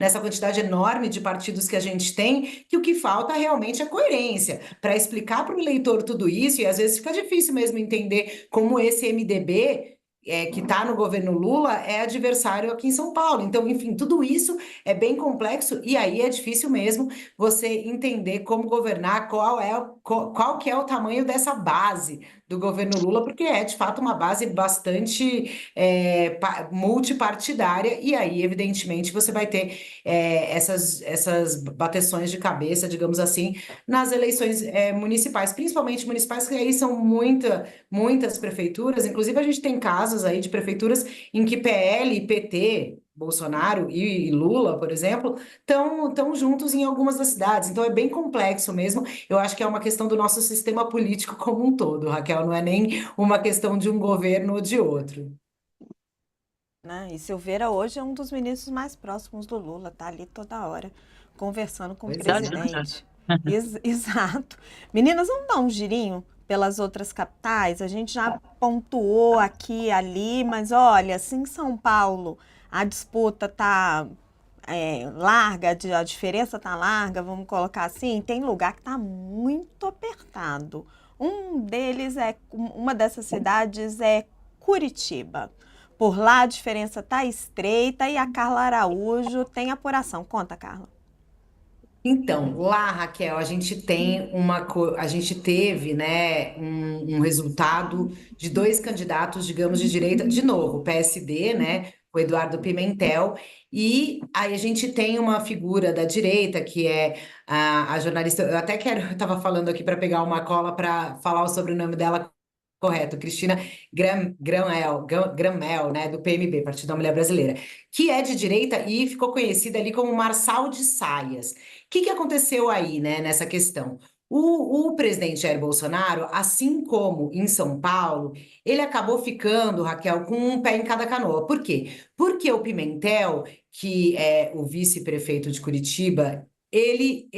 nessa quantidade enorme de partidos que a gente tem, que o que falta realmente é coerência para explicar para o eleitor tudo isso, e às vezes fica difícil mesmo entender como esse MDB. Que está no governo Lula é adversário aqui em São Paulo. Então, enfim, tudo isso é bem complexo e aí é difícil mesmo você entender como governar, qual que é o tamanho dessa base do governo Lula, porque é de fato uma base bastante multipartidária, e aí, evidentemente, você vai ter essas bateções de cabeça, digamos assim, nas eleições municipais, principalmente municipais, que aí são muitas prefeituras, inclusive a gente tem casos aí de prefeituras em que PL e PT. Bolsonaro e Lula, por exemplo, estão juntos em algumas das cidades. Então é bem complexo mesmo. Eu acho que é uma questão do nosso sistema político como um todo, Raquel, não é nem uma questão de um governo ou de outro. Né? E Silveira hoje é um dos ministros mais próximos do Lula, tá ali toda hora conversando com o Pois é. presidente. Exato. Meninas, vamos dar um girinho pelas outras capitais? A gente já pontuou aqui e ali, mas olha, assim, em São Paulo a disputa tá larga, a diferença tá larga, vamos colocar assim, tem lugar que tá muito apertado. Uma dessas cidades é Curitiba. Por lá a diferença tá estreita e a Carla Araújo tem apuração. Conta, Carla. Então, lá, Raquel, a gente teve, né, um resultado de dois candidatos, digamos, de direita, de novo, o PSD, né, o Eduardo Pimentel, e aí a gente tem uma figura da direita, que é a jornalista, eu estava falando aqui para pegar uma cola para falar o sobrenome dela correto, Cristina Gramel, né, do PMB, Partido da Mulher Brasileira, que é de direita e ficou conhecida ali como Marçal de Saias. O que aconteceu aí, né, nessa questão? O presidente Jair Bolsonaro, assim como em São Paulo, ele acabou ficando, Raquel, com um pé em cada canoa. Por quê? Porque o Pimentel, que é o vice-prefeito de Curitiba, ele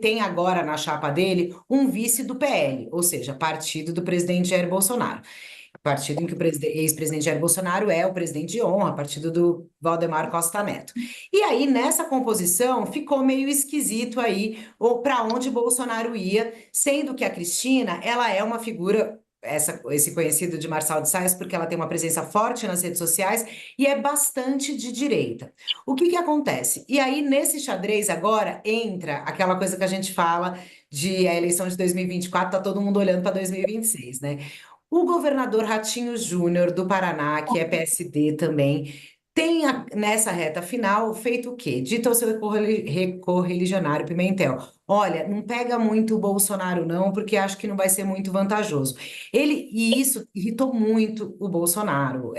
tem agora na chapa dele um vice do PL, ou seja, partido do presidente Jair Bolsonaro. Partido em que o ex-presidente Jair Bolsonaro é o presidente de honra, partido do Valdemar Costa Neto. E aí, nessa composição, ficou meio esquisito aí para onde Bolsonaro ia, sendo que a Cristina, ela é uma figura, esse conhecido de Marçal de Sales, porque ela tem uma presença forte nas redes sociais e é bastante de direita. O que acontece? E aí, nesse xadrez agora, entra aquela coisa que a gente fala de a eleição de 2024, tá todo mundo olhando para 2026, né? O governador Ratinho Júnior do Paraná, que é PSD também, tem nessa reta final feito o quê? Dito ao seu recorreligionário Pimentel: olha, não pega muito o Bolsonaro, não, porque acho que não vai ser muito vantajoso. E isso irritou muito o Bolsonaro.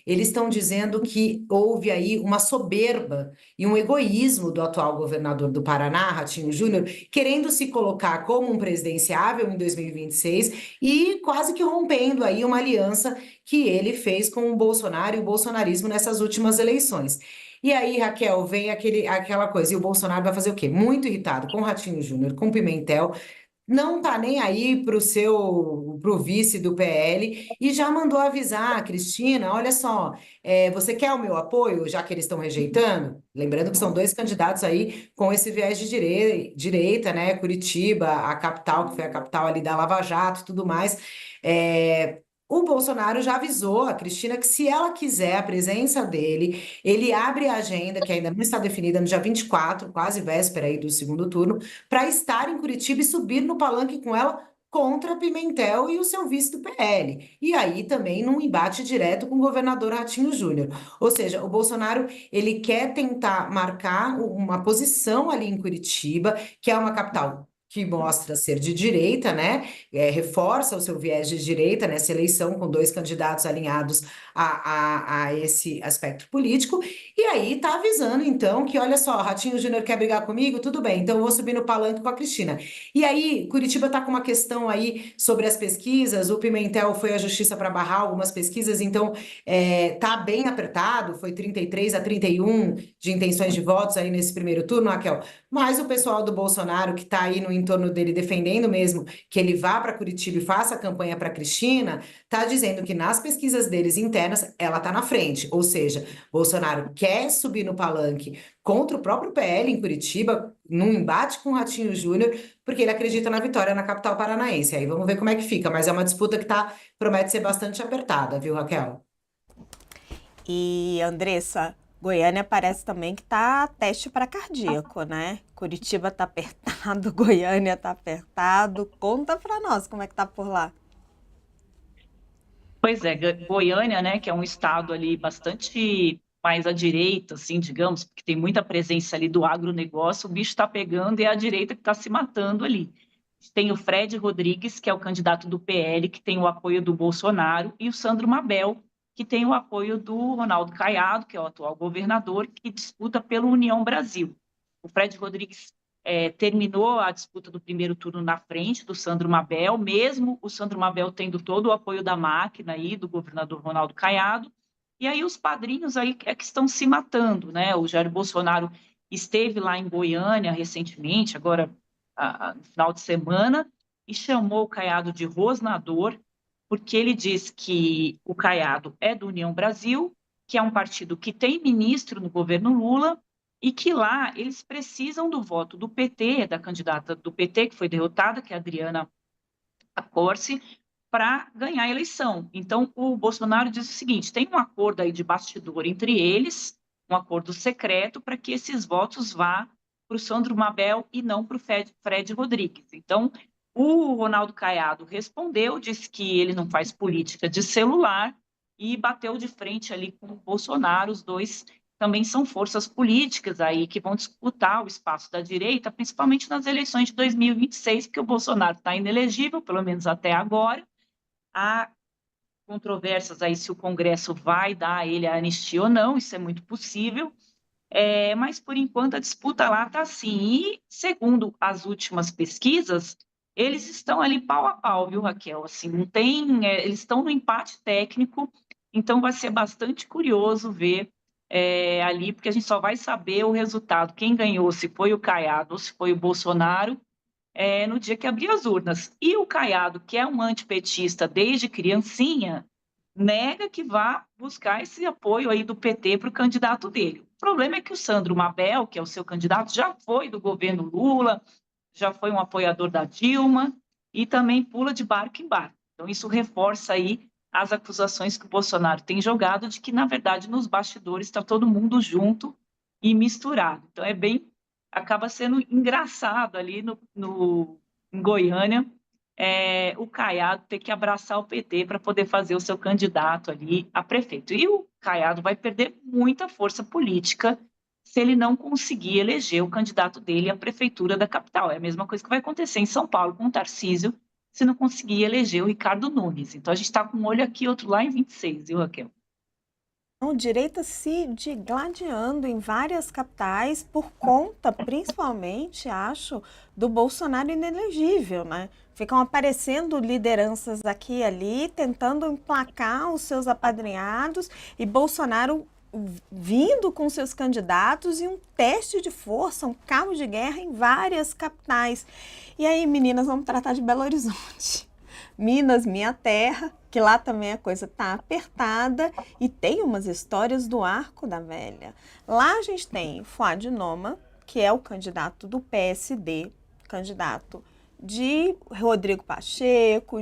Eles estão dizendo que houve aí uma soberba e um egoísmo do atual governador do Paraná, Ratinho Júnior, querendo se colocar como um presidenciável em 2026 e quase que rompendo aí uma aliança que ele fez com o Bolsonaro e o bolsonarismo nessas últimas eleições. E aí, Raquel, vem aquela coisa, e o Bolsonaro vai fazer o quê? Muito irritado com o Ratinho Júnior, com o Pimentel, não tá nem aí pro vice do PL e já mandou avisar a Cristina: olha só, você quer o meu apoio, já que eles estão rejeitando? Lembrando que são dois candidatos aí com esse viés de direita, né? Curitiba, a capital, que foi a capital ali da Lava Jato e tudo mais. O Bolsonaro já avisou a Cristina que, se ela quiser a presença dele, ele abre a agenda, que ainda não está definida, no dia 24, quase véspera aí do segundo turno, para estar em Curitiba e subir no palanque com ela contra Pimentel e o seu vice do PL. E aí também num embate direto com o governador Ratinho Júnior. Ou seja, o Bolsonaro, ele quer tentar marcar uma posição ali em Curitiba, que é uma capital que mostra ser de direita, né? Reforça o seu viés de direita nessa eleição, com dois candidatos alinhados a esse aspecto político. E aí tá avisando, então, que olha só, Ratinho Júnior quer brigar comigo? Tudo bem, então eu vou subir no palanque com a Cristina. E aí, Curitiba tá com uma questão aí sobre as pesquisas, o Pimentel foi à justiça para barrar algumas pesquisas, então tá bem apertado, foi 33-31 de intenções de votos aí nesse primeiro turno, Raquel. Mas o pessoal do Bolsonaro, que tá aí no em torno dele defendendo mesmo que ele vá para Curitiba e faça a campanha para Cristina, está dizendo que nas pesquisas deles internas ela está na frente. Ou seja, Bolsonaro quer subir no palanque contra o próprio PL em Curitiba, num embate com o Ratinho Júnior, porque ele acredita na vitória na capital paranaense. Aí vamos ver como é que fica, mas é uma disputa que promete ser bastante apertada, viu, Raquel? E, Andressa, Goiânia parece também que tá teste para cardíaco, né? Curitiba tá apertado, Goiânia tá apertado. Conta pra nós como é que tá por lá. Pois é, Goiânia, né, que é um estado ali bastante mais à direita, assim, digamos, porque tem muita presença ali do agronegócio, o bicho está pegando e é a direita que está se matando ali. Tem o Fred Rodrigues, que é o candidato do PL, que tem o apoio do Bolsonaro, e o Sandro Mabel, que tem o apoio do Ronaldo Caiado, que é o atual governador, que disputa pelo União Brasil. O Fred Rodrigues terminou a disputa do primeiro turno na frente do Sandro Mabel, mesmo o Sandro Mabel tendo todo o apoio da máquina aí, do governador Ronaldo Caiado, e aí os padrinhos aí é que estão se matando, né? O Jair Bolsonaro esteve lá em Goiânia recentemente, agora no final de semana, e chamou o Caiado de rosnador, porque ele diz que o Caiado é do União Brasil, que é um partido que tem ministro no governo Lula, e que lá eles precisam do voto do PT, da candidata do PT, que foi derrotada, que é a Adriana Corsi, para ganhar a eleição. Então, o Bolsonaro diz o seguinte: tem um acordo aí de bastidor entre eles, um acordo secreto, para que esses votos vá para o Sandro Mabel e não para o Fred Rodrigues. Então, o Ronaldo Caiado respondeu, disse que ele não faz política de celular e bateu de frente ali com o Bolsonaro. Os dois também são forças políticas aí que vão disputar o espaço da direita, principalmente nas eleições de 2026, porque o Bolsonaro está inelegível, pelo menos até agora. Há controvérsias aí se o Congresso vai dar a ele a anistia ou não, isso é muito possível, mas por enquanto a disputa lá está assim. E segundo as últimas pesquisas, eles estão ali pau a pau, viu, Raquel? Assim, não tem, eles estão no empate técnico, então vai ser bastante curioso ver ali, porque a gente só vai saber o resultado, quem ganhou, se foi o Caiado ou se foi o Bolsonaro, no dia que abrir as urnas. E o Caiado, que é um antipetista desde criancinha, nega que vá buscar esse apoio aí do PT para o candidato dele. O problema é que o Sandro Mabel, que é o seu candidato, já foi do governo Lula, já foi um apoiador da Dilma e também pula de barco em barco. Então, isso reforça aí as acusações que o Bolsonaro tem jogado de que, na verdade, nos bastidores está todo mundo junto e misturado. Então, acaba sendo engraçado ali em Goiânia, o Caiado ter que abraçar o PT para poder fazer o seu candidato ali a prefeito. E o Caiado vai perder muita força política se ele não conseguir eleger o candidato dele à prefeitura da capital. É a mesma coisa que vai acontecer em São Paulo com o Tarcísio, se não conseguir eleger o Ricardo Nunes. Então, a gente está com um olho aqui, outro lá em 26, viu, Raquel? A direita se digladiando em várias capitais por conta, principalmente, acho, do Bolsonaro inelegível, né? Ficam aparecendo lideranças aqui e ali, tentando emplacar os seus apadrinhados e Bolsonaro vindo com seus candidatos e um teste de força, um cabo de guerra em várias capitais. E aí, meninas, vamos tratar de Belo Horizonte. Minas, minha terra, que lá também a coisa tá apertada e tem umas histórias do Arco da Velha. Lá a gente tem Fuad Noma, que é o candidato do PSD, candidato de Rodrigo Pacheco,